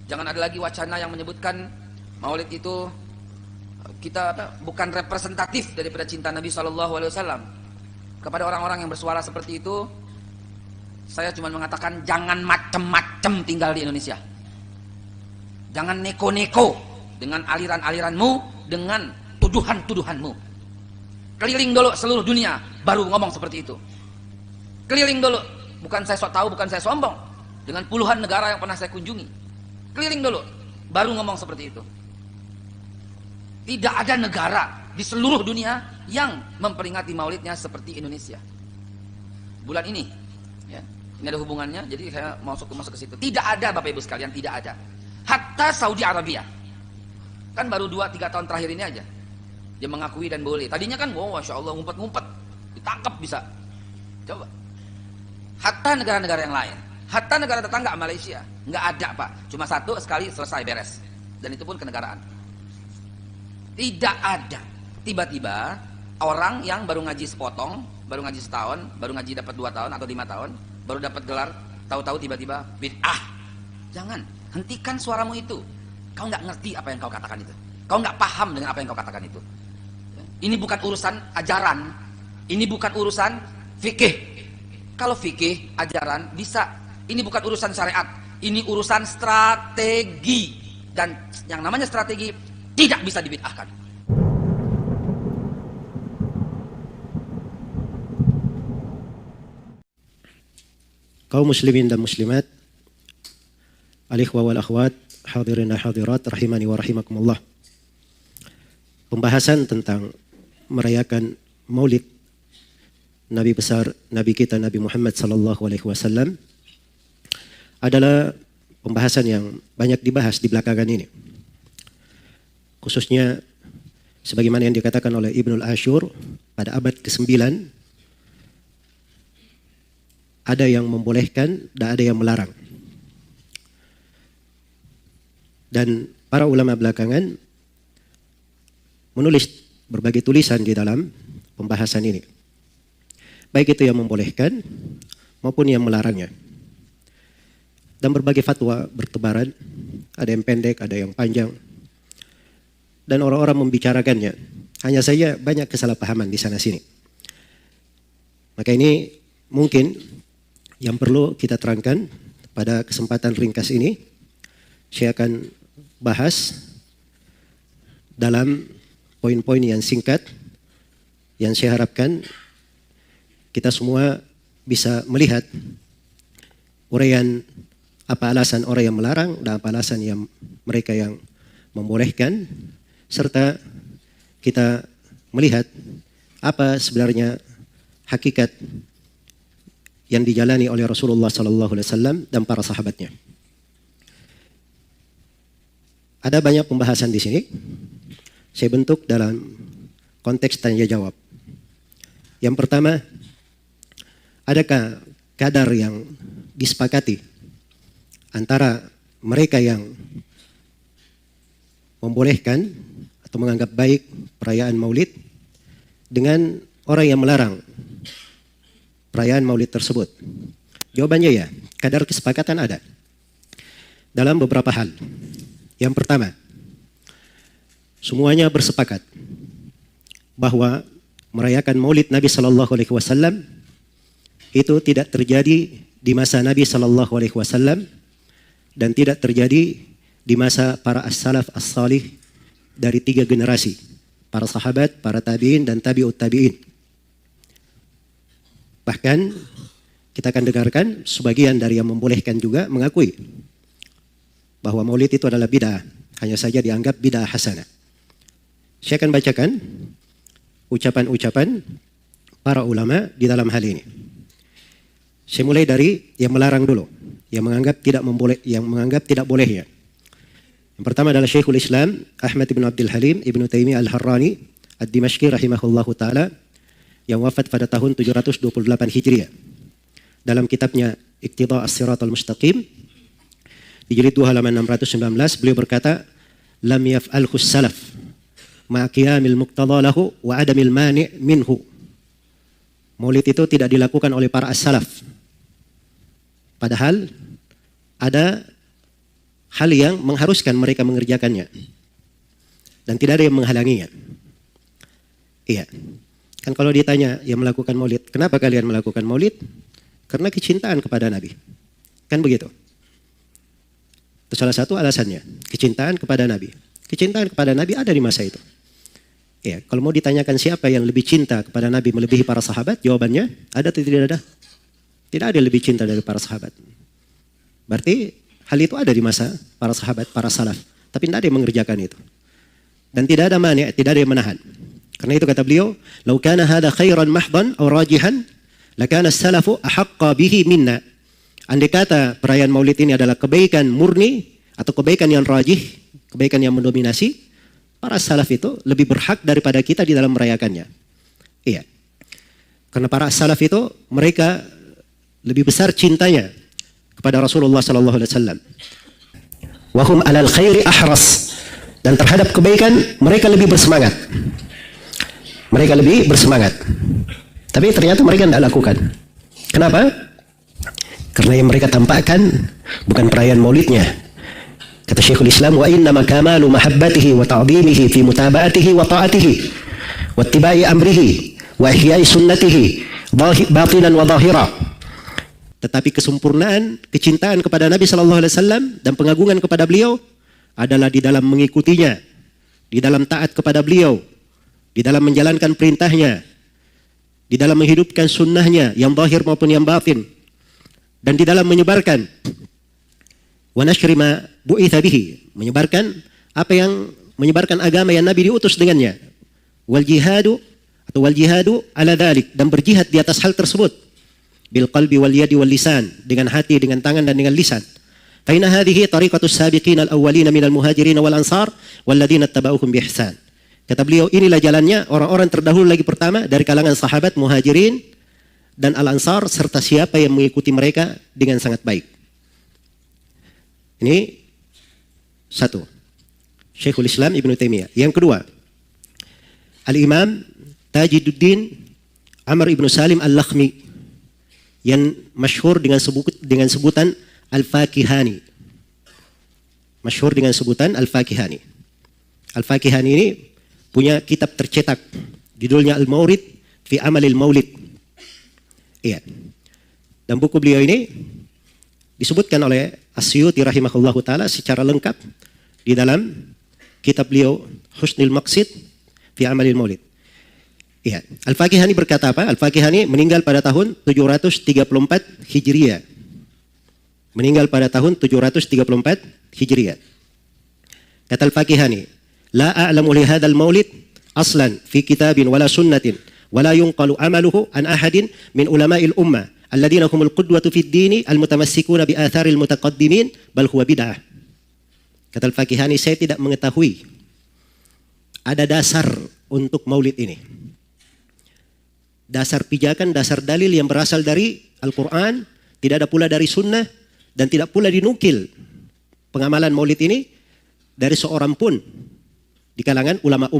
Jangan ada lagi wacana yang menyebutkan Maulid itu bukan representatif daripada cinta Nabi SAW. Kepada orang-orang yang bersuara seperti itu, saya cuma mengatakan jangan macem-macem tinggal di Indonesia. Jangan neko-neko dengan aliran-aliranmu, dengan tuduhan-tuduhanmu. Keliling dulu seluruh dunia, baru ngomong seperti itu. Keliling dulu, bukan saya sok tahu, bukan saya sombong. Dengan puluhan negara yang pernah saya kunjungi. Keliling dulu, baru ngomong seperti itu. Tidak ada negara di seluruh dunia yang memperingati maulidnya seperti Indonesia. Bulan ini, ya, ini ada hubungannya, jadi saya masuk ke situ. Tidak ada Bapak Ibu sekalian, tidak ada. Hatta Saudi Arabia, kan baru 2-3 tahun terakhir ini aja dia mengakui dan boleh. Tadinya kan, wow, masya Allah, ngumpet-ngumpet, ditangkap bisa. Coba. Hatta negara-negara yang lain, hatta negara tetangga Malaysia, nggak ada Pak. Cuma satu sekali selesai beres, dan itu pun kenegaraan. Tidak ada. Tiba-tiba orang yang baru ngaji sepotong, baru ngaji setahun, baru ngaji dapat 2 tahun atau 5 tahun, baru dapat gelar, tahu-tahu tiba-tiba bid'ah. Jangan, hentikan suaramu itu. Kau nggak ngerti apa yang kau katakan itu. Kau nggak paham dengan apa yang kau katakan itu. Ini bukan urusan ajaran, ini bukan urusan fikih. Kalau fikih, ajaran bisa. Ini bukan urusan syariat, ini urusan strategi. Dan yang namanya strategi tidak bisa dibid'ahkan. Kaum muslimin dan muslimat, al-ikhwa wal akhwat, hadirin dan hadirat, rahimani wa rahimakumullah. Pembahasan tentang merayakan maulid Nabi besar, Nabi kita Nabi Muhammad sallallahu alaihi wasallam adalah pembahasan yang banyak dibahas di belakangan ini. Khususnya sebagaimana yang dikatakan oleh Ibnul Ashur pada abad ke-9, ada yang membolehkan dan ada yang melarang. Dan para ulama belakangan menulis berbagai tulisan di dalam pembahasan ini. Baik itu yang membolehkan maupun yang melarangnya. Dan berbagai fatwa bertebaran, ada yang pendek, ada yang panjang. Dan orang-orang membicarakannya. Hanya saja banyak kesalahpahaman di sana-sini. Maka ini mungkin yang perlu kita terangkan pada kesempatan ringkas ini. Saya akan bahas dalam poin-poin yang singkat yang saya harapkan kita semua bisa melihat uraian apa alasan orang yang melarang dan apa alasan yang mereka yang membolehkan, serta kita melihat apa sebenarnya hakikat yang dijalani oleh Rasulullah SAW dan para sahabatnya. Ada banyak pembahasan di sini. Saya bentuk dalam konteks tanya jawab. Yang pertama, adakah kadar yang disepakati antara mereka yang membolehkan atau menganggap baik perayaan maulid dengan orang yang melarang perayaan maulid tersebut? Jawabannya ya, kadar kesepakatan ada dalam beberapa hal. Yang pertama, semuanya bersepakat bahwa merayakan maulid Nabi Sallallahu Alaihi Wasallam itu tidak terjadi di masa Nabi Sallallahu Alaihi Wasallam dan tidak terjadi di masa para as-salaf as-salih dari 3 generasi, para sahabat, para tabi'in dan tabi'ut tabi'in. Bahkan kita akan dengarkan sebagian dari yang membolehkan juga mengakui bahwa maulid itu adalah bid'ah, hanya saja dianggap bid'ah hasanah. Saya akan bacakan ucapan-ucapan para ulama di dalam hal ini. Saya mulai dari yang melarang dulu, yang menganggap tidak bolehnya. Yang pertama adalah Syekhul Islam Ahmad bin Abdul Halim Ibnu Taimiyah Al-Harrani Ad-Dimashqi rahimahullahu taala yang wafat pada tahun 728 Hijriah. Dalam kitabnya Iqtida' As-Siratal Mustaqim di jilid 2 halaman 619 beliau berkata, lam yaf'alhu salaf ma qiyamil muqtada lahu wa adamil mani' minhu. Maulid itu tidak dilakukan oleh para as-salaf, padahal ada hal yang mengharuskan mereka mengerjakannya. Dan tidak ada yang menghalanginya. Iya. Kan kalau ditanya yang melakukan maulid, kenapa kalian melakukan maulid? Karena kecintaan kepada Nabi. Kan begitu. Itu salah satu alasannya. Kecintaan kepada Nabi. Kecintaan kepada Nabi ada di masa itu. Ya, kalau mau ditanyakan siapa yang lebih cinta kepada Nabi melebihi para sahabat, jawabannya ada atau tidak ada? Tidak ada yang lebih cinta dari para sahabat. Berarti hal itu ada di masa para sahabat, para salaf. Tapi tidak ada yang mengerjakan itu. Dan tidak ada mani', tidak ada yang menahan. Karena itu kata beliau, "Lau kana hadha khairan mahdhan aw rajihan, lakana as-salafu ahaqqa bihi minna." Andai kata perayaan Maulid ini adalah kebaikan murni atau kebaikan yang rajih, kebaikan yang mendominasi, para salaf itu lebih berhak daripada kita di dalam merayakannya. Iya. Karena para salaf itu mereka lebih besar cintanya kepada Rasulullah sallallahu alaihi wasallam. Wa hum 'alal khairi ahras. Dan terhadap kebaikan mereka lebih bersemangat. Mereka lebih bersemangat. Tapi ternyata mereka tidak lakukan. Kenapa? Karena yang mereka tampakkan bukan perayaan maulidnya. Kata Syekhul Islam, wa inna makamalu mahabbatihi wa ta'zimihi fi mutaba'atihi wa ta'atihi wa ittiba'i amrihi wa ihya'i sunnatihi batinan wa zahira. Tetapi kesempurnaan kecintaan kepada Nabi sallallahu alaihi wasallam dan pengagungan kepada beliau adalah di dalam mengikutinya, di dalam taat kepada beliau, di dalam menjalankan perintahnya, di dalam menghidupkan sunnahnya yang zahir maupun yang batin, dan di dalam menyebarkan wa nashri ma bu'itha bihi, menyebarkan apa yang menyebarkan agama yang Nabi diutus dengannya, wal jihadu ala dzalik, dan berjihad di atas hal tersebut, bil qalbi wal yadi wal lisan, dengan hati, dengan tangan dan dengan lisan. Fa inna hadhihi tariqatus sabiqin al-awwalin minal muhajirin wal ansar walladzina ittaba'uhum bi ihsan. Kata beliau, inilah jalannya orang-orang terdahulu lagi pertama dari kalangan sahabat, muhajirin dan al-ansar, serta siapa yang mengikuti mereka dengan sangat baik. Ini satu, Syekhul Islam Ibnu Taimiyah. Yang kedua, Al-Imam Tajiduddin Amr Ibnu Salim Al-Lakhmi, yang masyhur dengan sebutan Al-Fakihani. Masyhur dengan sebutan Al-Fakihani. Al-Fakihani ini punya kitab tercetak, judulnya Al-Maurid fi Amalil Maulid. Iya. Dan buku beliau ini disebutkan oleh As-Suyuti rahimahullahu taala secara lengkap di dalam kitab beliau Husnul Maqsid fi Amalil Maulid. Iya. Al-Fakihani berkata apa? Al-Fakihani meninggal pada tahun 734 Hijriah. Meninggal pada tahun 734 Hijriah. Kata Al-Fakihani, la a'lamu li hadzal maulid aslan fi kitabin wala sunnatin wala yunqalu amaluhu an ahadin min ulama'il ummah alladziina humul qudwatu fid dini almutamassikuna bi atharil mutaqaddimin bal huwa bid'ah. Kata Al-Fakihani, saya tidak mengetahui ada dasar untuk maulid ini. Dasar pijakan, dasar dalil yang berasal dari Al-Quran, tidak ada pula dari sunnah, dan tidak pula dinukil pengamalan maulid ini dari seorang pun di kalangan ulama